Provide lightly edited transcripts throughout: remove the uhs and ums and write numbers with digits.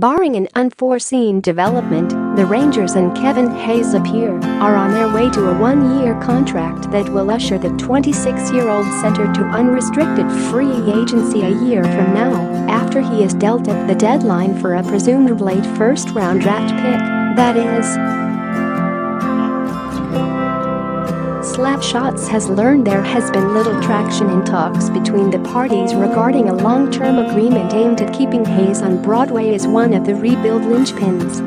Barring an unforeseen development, the Rangers and Kevin Hayes are on their way to a one-year contract that will usher the 26-year-old center to unrestricted free agency a year from now, after he is dealt at the deadline for a presumed late first-round draft pick, that is. Slapshots has learned there has been little traction in talks between the parties regarding a long-term agreement aimed at keeping Hayes on Broadway as one of the rebuild linchpins.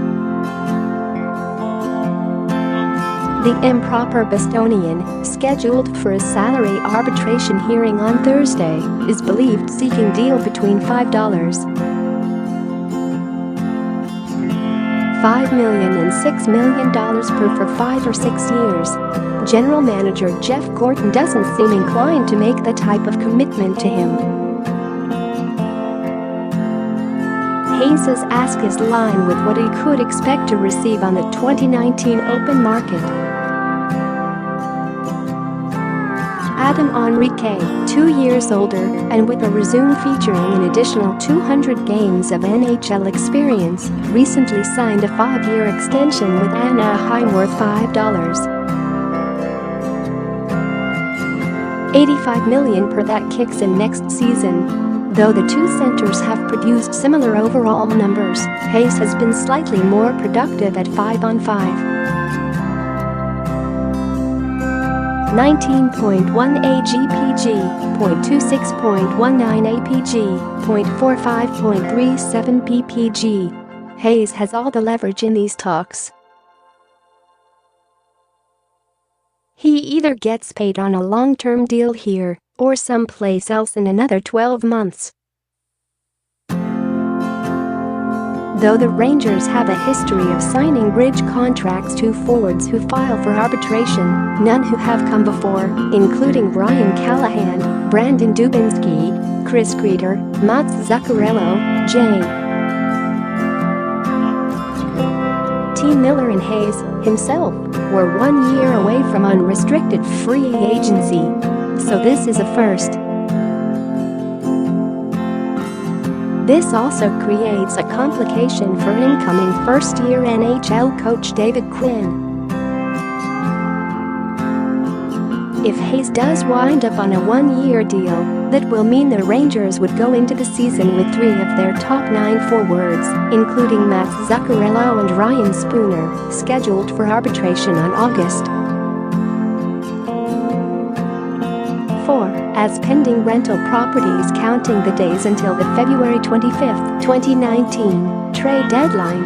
The improper Bostonian, scheduled for a salary arbitration hearing on Thursday, is believed seeking deal between $5 million and $6 million per for 5 or 6 years. General manager Jeff Gorton doesn't seem inclined to make that type of commitment to him. Hayes' ask is in line with what he could expect to receive on the 2019 open market. Henrique, 2 years older, and with a résumé featuring an additional 200 games of NHL experience, recently signed a 5-year extension with Anaheim worth $85 million per that kicks in next season. Though the two centers have produced similar overall numbers, Hayes has been slightly more productive at 5-on-5. 19.1 AGPG, .26.19 APG, .45.37 PPG. Hayes has all the leverage in these talks. He either gets paid on a long-term deal here or someplace else in another 12 months. Though the Rangers have a history of signing bridge contracts to forwards who file for arbitration, none who have come before, including Ryan Callahan, Brandon Dubinsky, Kreider, Mika Zuccarello, J.T. Miller and Hayes, himself, were 1 year away from unrestricted free agency. So this is a first. This also creates a complication for incoming first-year NHL coach David Quinn. If Hayes does wind up on a one-year deal, that will mean the Rangers would go into the season with 3 of their top 9 forwards, including Mika Zuccarello and Ryan Spooner, scheduled for arbitration on August 4, as pending rental properties counting the days until the February 25, 2019, trade deadline.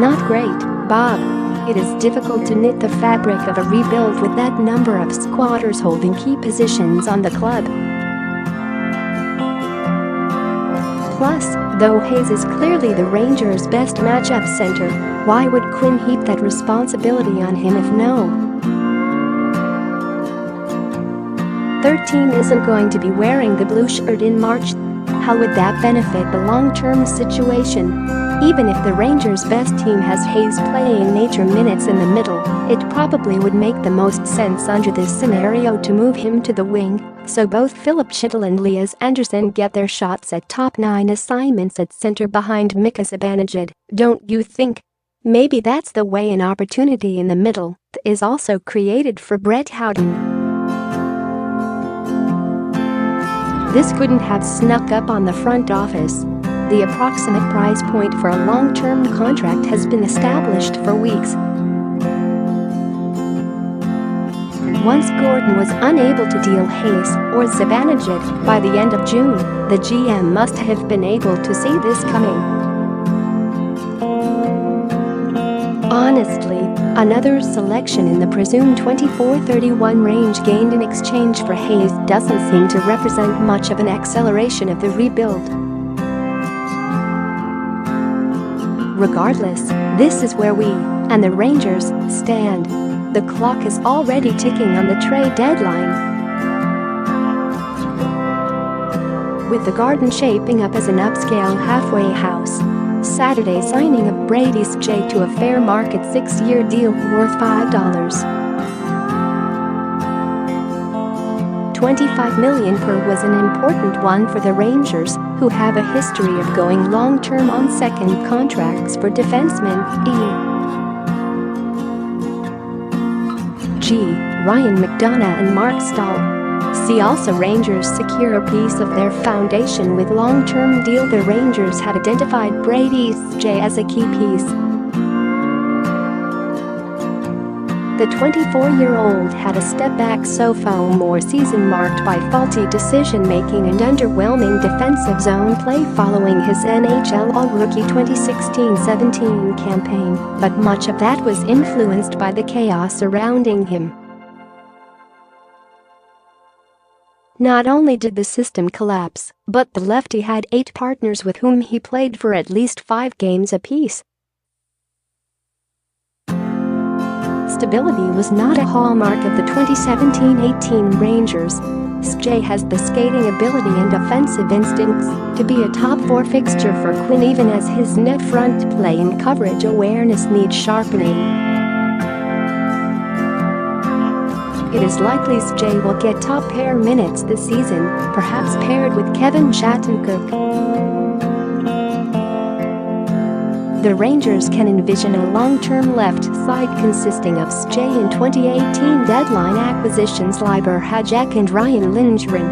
Not great, Bob. It is difficult to knit the fabric of a rebuild with that number of squatters holding key positions on the club. Plus, though Hayes is clearly the Rangers' best matchup center, why would Quinn heap that responsibility on him if no? 13 isn't going to be wearing the Blueshirt in March. How would that benefit the long-term situation? Even if the Rangers' best team has Hayes playing major minutes in the middle, it probably would make the most sense under this scenario to move him to the wing, so both Filip, Chytil and Lias Andersson get their shots at top 9 assignments at center behind Mika Zibanejad, don't you think? Maybe that's the way an opportunity in the middle is also created for Brett Howden. This couldn't have snuck up on the front office. The approximate price point for a long-term contract has been established for weeks. Once Gorton was unable to deal Hayes or Zibanejad by the end of June, the GM must have been able to see this coming. Honestly, another selection in the presumed 24-31 range gained in exchange for Hayes doesn't seem to represent much of an acceleration of the rebuild. Regardless, this is where we, and the Rangers, stand. The clock is already ticking on the trade deadline. With the Garden shaping up as an upscale halfway house. Saturday signing of Brady Skjei to a fair market 6-year deal worth $5. $25 million per was an important one for the Rangers, who have a history of going long-term on second contracts for defensemen, e.g. Ryan McDonagh and Mark Stahl. See also Rangers secure a piece of their foundation with long-term deal. The Rangers had identified Brady Skjei as a key piece. The 24-year-old had a step-back sophomore season marked by faulty decision-making and underwhelming defensive zone play following his NHL All-Rookie 2016-17 campaign, but much of that was influenced by the chaos surrounding him. Not only did the system collapse, but the lefty had 8 partners with whom he played for at least 5 games apiece. Stability was not a hallmark of the 2017-18 Rangers. Skjei has the skating ability and offensive instincts to be a top-4 fixture for Quinn, even as his net front play and coverage awareness needs sharpening. It is likely Skjei will get top-pair minutes this season, perhaps paired with Kevin Shattenkirk. The Rangers can envision a long-term left side consisting of Skjei and 2018 deadline acquisitions Libor Hajek and Ryan Lindgren.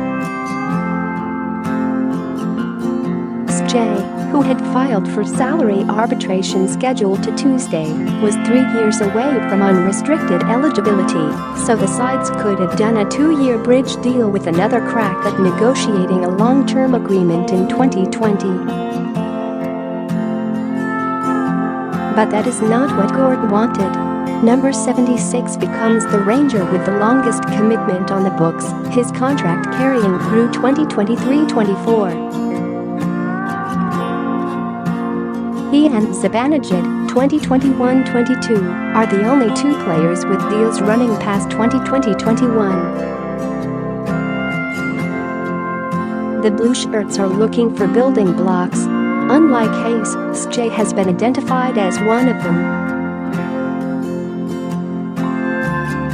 Skjei, who had filed for salary arbitration scheduled to Tuesday, was 3 years away from unrestricted eligibility, so the sides could have done a 2-year bridge deal with another crack at negotiating a long-term agreement in 2020. But that is not what Gorton wanted. Number 76 becomes the Ranger with the longest commitment on the books, his contract carrying through 2023-24. He and Zibanejad, 2021-22, are the only 2 players with deals running past 2020-21. The Blueshirts are looking for building blocks. Unlike Hayes, Skjei has been identified as one of them.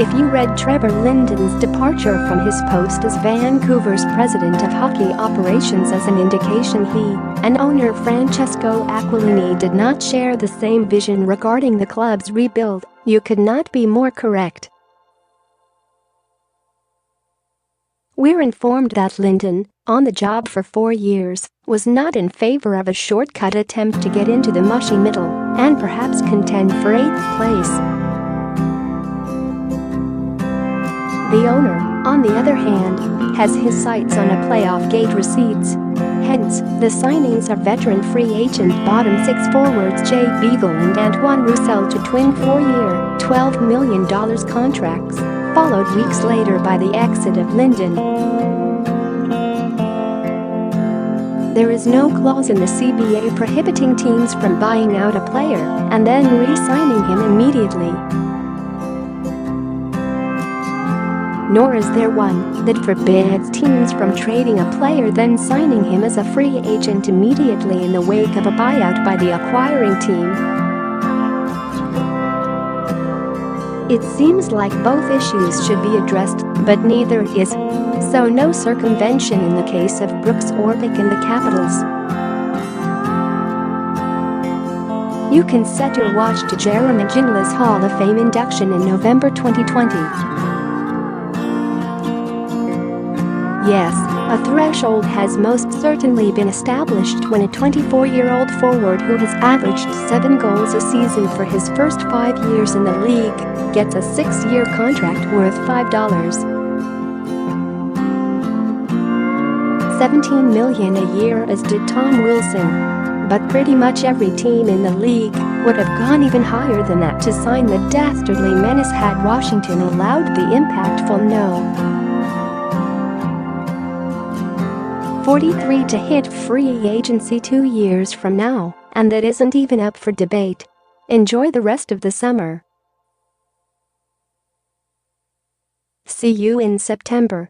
If you read Trevor Linden's departure from his post as Vancouver's president of hockey operations as an indication he and owner Francesco Aquilini did not share the same vision regarding the club's rebuild, you could not be more correct. We're informed that Linden, on the job for 4 years, was not in favor of a shortcut attempt to get into the mushy middle and perhaps contend for 8th place. The owner, on the other hand, has his sights on a playoff gate receipts. Hence, the signings of veteran free agent bottom 6 forwards Jay Beagle and Antoine Roussel to twin 4-year, $12 million contracts, followed weeks later by the exit of Linden. There is no clause in the CBA prohibiting teams from buying out a player and then re-signing him immediately. Nor is there one that forbids teams from trading a player then signing him as a free agent immediately in the wake of a buyout by the acquiring team. It seems like both issues should be addressed, but neither is. So no circumvention in the case of Brooks Orpik and the Capitals. You can set your watch to Jeremy Ginla's Hall of Fame induction in November 2020. Yes, a threshold has most certainly been established when a 24-year-old forward who has averaged 7 goals a season for his first 5 years in the league gets a 6-year contract worth $17 million a year, as did Tom Wilson. But pretty much every team in the league would have gone even higher than that to sign the dastardly menace had Washington allowed the impactful no. 43 to hit free agency 2 years from now, and that isn't even up for debate. Enjoy the rest of the summer. See you in September.